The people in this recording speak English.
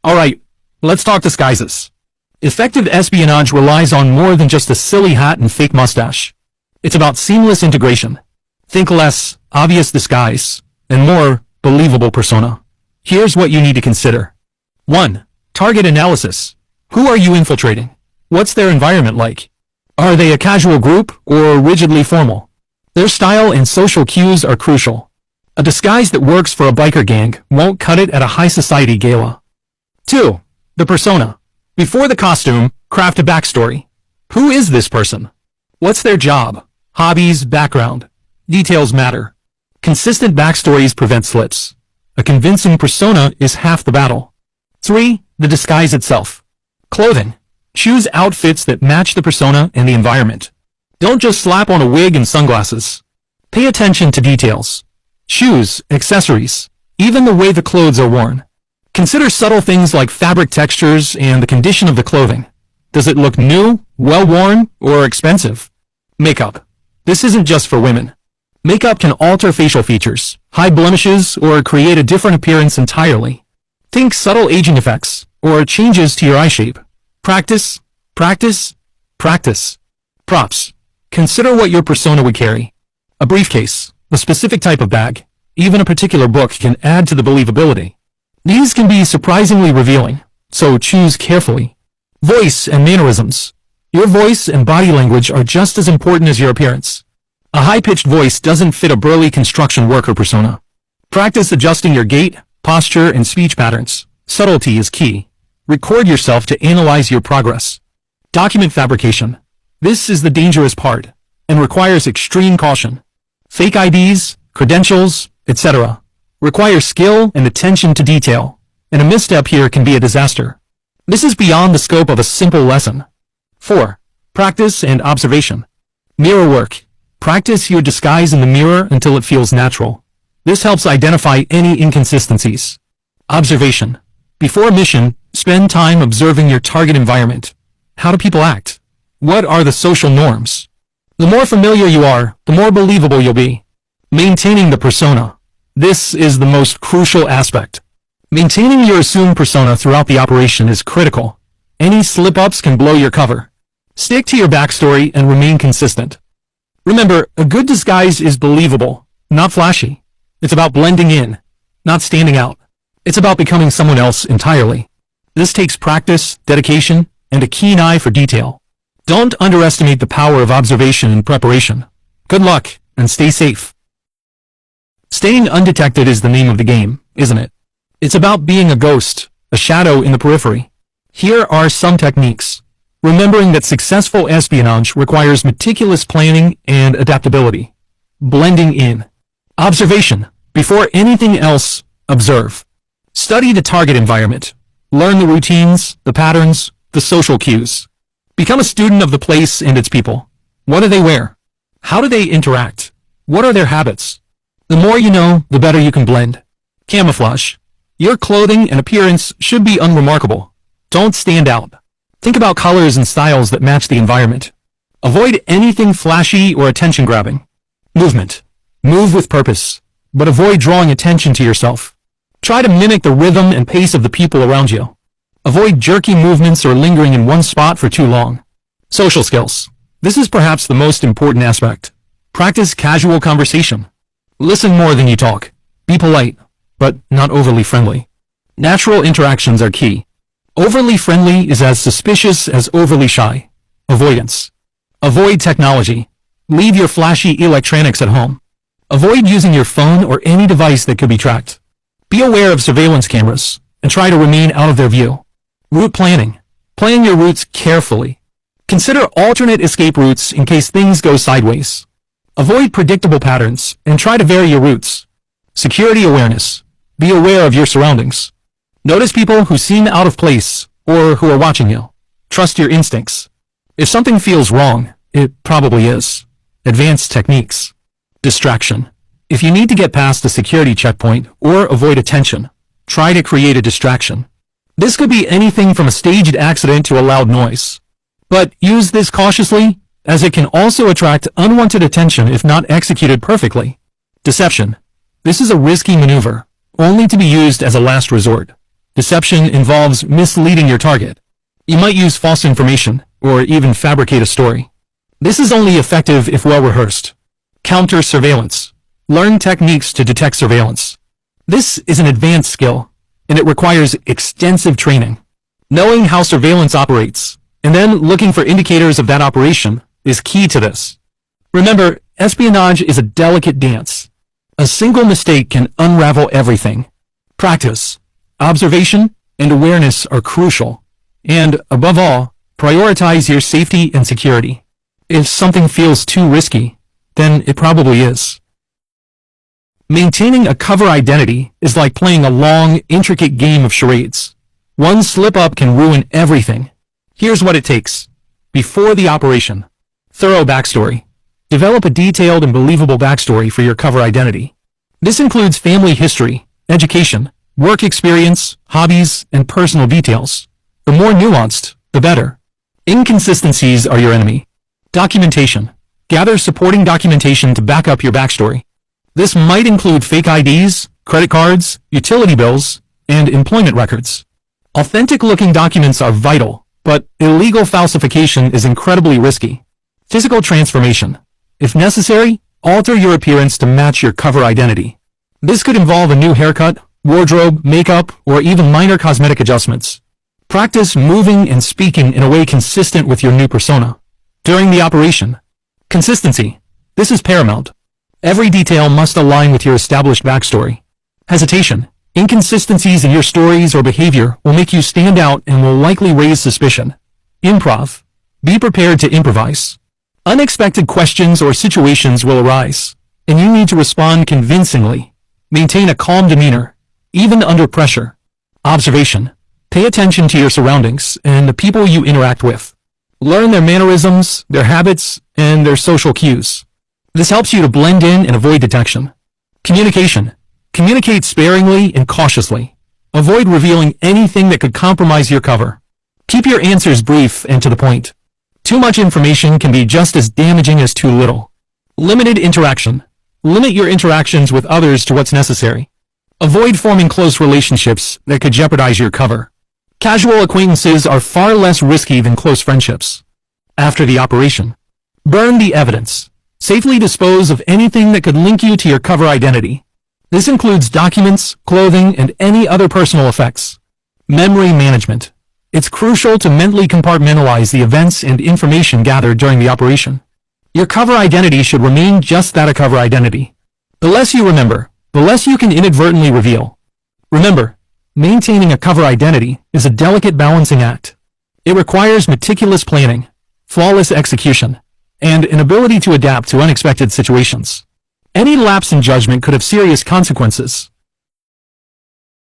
Alright, let's talk disguises. Effective espionage relies on more than just a silly hat and fake mustache. It's about seamless integration. Think less obvious disguise and more believable persona. Here's what you need to consider. 1. Target analysis. Who are you infiltrating? What's their environment like? Are they a casual group or rigidly formal? Their style and social cues are crucial. A disguise that works for a biker gang won't cut it at a high society gala. 2. The persona. Before the costume, craft a backstory. Who is this person? What's their job? Hobbies, background. Details matter. Consistent backstories prevent slips. A convincing persona is half the battle. 3. The disguise itself. Clothing. Choose outfits that match the persona and the environment. Don't just slap on a wig and sunglasses. Pay attention to details. Shoes, accessories, even the way the clothes are worn. Consider subtle things like fabric textures and the condition of the clothing. Does it look new, well-worn, or expensive? Makeup. This isn't just for women. Makeup can alter facial features, hide blemishes, or create a different appearance entirely. Think subtle aging effects, or changes to your eye shape. Practice, practice, practice. Props. Consider what your persona would carry. A briefcase, a specific type of bag, even a particular book can add to the believability. These can be surprisingly revealing, so choose carefully. Voice and mannerisms. Your voice and body language are just as important as your appearance. A high-pitched voice doesn't fit a burly construction worker persona. Practice adjusting your gait, posture, and speech patterns. Subtlety is key. Record yourself to analyze your progress. Document fabrication. This is the dangerous part, and requires extreme caution. Fake IDs, credentials, etc. require skill and attention to detail, and a misstep here can be a disaster. This is beyond the scope of a simple lesson. 4. Practice and observation. Mirror work. Practice your disguise in the mirror until it feels natural. This helps identify any inconsistencies. Observation. Before a mission, spend time observing your target environment. How do people act? What are the social norms? The more familiar you are, the more believable you'll be. Maintaining the persona. This is the most crucial aspect. Maintaining your assumed persona throughout the operation is critical. Any slip-ups can blow your cover. Stick to your backstory and remain consistent. Remember, a good disguise is believable, not flashy. It's about blending in, not standing out. It's about becoming someone else entirely. This takes practice, dedication, and a keen eye for detail. Don't underestimate the power of observation and preparation. Good luck, and stay safe. Staying undetected is the name of the game, isn't it? It's about being a ghost, a shadow in the periphery. Here are some techniques. Remembering that successful espionage requires meticulous planning and adaptability. Blending in. Observation. Before anything else, observe. Study the target environment. Learn the routines, the patterns, the social cues. Become a student of the place and its people. What do they wear? How do they interact? What are their habits? The more you know, the better you can blend. Camouflage. Your clothing and appearance should be unremarkable. Don't stand out. Think about colors and styles that match the environment. Avoid anything flashy or attention-grabbing. Movement. Move with purpose, but avoid drawing attention to yourself. Try to mimic the rhythm and pace of the people around you. Avoid jerky movements or lingering in one spot for too long. Social skills. This is perhaps the most important aspect. Practice casual conversation. Listen more than you talk. Be polite, but not overly friendly. Natural interactions are key. Overly friendly is as suspicious as overly shy. Avoidance. Avoid technology. Leave your flashy electronics at home. Avoid using your phone or any device that could be tracked. Be aware of surveillance cameras, and try to remain out of their view. Route planning. Plan your routes carefully. Consider alternate escape routes in case things go sideways. Avoid predictable patterns, and try to vary your routes. Security awareness. Be aware of your surroundings. Notice people who seem out of place, or who are watching you. Trust your instincts. If something feels wrong, it probably is. Advanced techniques. Distraction. If you need to get past a security checkpoint or avoid attention, try to create a distraction. This could be anything from a staged accident to a loud noise. But use this cautiously, as it can also attract unwanted attention if not executed perfectly. Deception. This is a risky maneuver, only to be used as a last resort. Deception involves misleading your target. You might use false information, or even fabricate a story. This is only effective if well rehearsed. Counter-surveillance. Learn techniques to detect surveillance. This is an advanced skill, and it requires extensive training. Knowing how surveillance operates, and then looking for indicators of that operation, is key to this. Remember, espionage is a delicate dance. A single mistake can unravel everything. Practice, observation, and awareness are crucial. And, above all, prioritize your safety and security. If something feels too risky, then it probably is. Maintaining a cover identity is like playing a long, intricate game of charades. One slip-up can ruin everything. Here's what it takes. Before the operation. Thorough backstory. Develop a detailed and believable backstory for your cover identity. This includes family history, education, work experience, hobbies, and personal details. The more nuanced, the better. Inconsistencies are your enemy. Documentation. Gather supporting documentation to back up your backstory. This might include fake IDs, credit cards, utility bills, and employment records. Authentic-looking documents are vital, but illegal falsification is incredibly risky. Physical transformation. If necessary, alter your appearance to match your cover identity. This could involve a new haircut, wardrobe, makeup, or even minor cosmetic adjustments. Practice moving and speaking in a way consistent with your new persona. During the operation. Consistency. This is paramount. Every detail must align with your established backstory. Hesitation. Inconsistencies in your stories or behavior will make you stand out and will likely raise suspicion. Improv. Be prepared to improvise. Unexpected questions or situations will arise, and you need to respond convincingly. Maintain a calm demeanor, even under pressure. Observation. Pay attention to your surroundings and the people you interact with. Learn their mannerisms, their habits, and their social cues. This helps you to blend in and avoid detection. Communication. Communicate sparingly and cautiously. Avoid revealing anything that could compromise your cover. Keep your answers brief and to the point. Too much information can be just as damaging as too little. Limited interaction. Limit your interactions with others to what's necessary. Avoid forming close relationships that could jeopardize your cover. Casual acquaintances are far less risky than close friendships. After the operation. Burn the evidence. Safely dispose of anything that could link you to your cover identity. This includes documents, clothing, and any other personal effects. Memory management. It's crucial to mentally compartmentalize the events and information gathered during the operation. Your cover identity should remain just that, a cover identity. The less you remember, the less you can inadvertently reveal. Remember, maintaining a cover identity is a delicate balancing act. It requires meticulous planning, flawless execution, and an ability to adapt to unexpected situations. Any lapse in judgment could have serious consequences.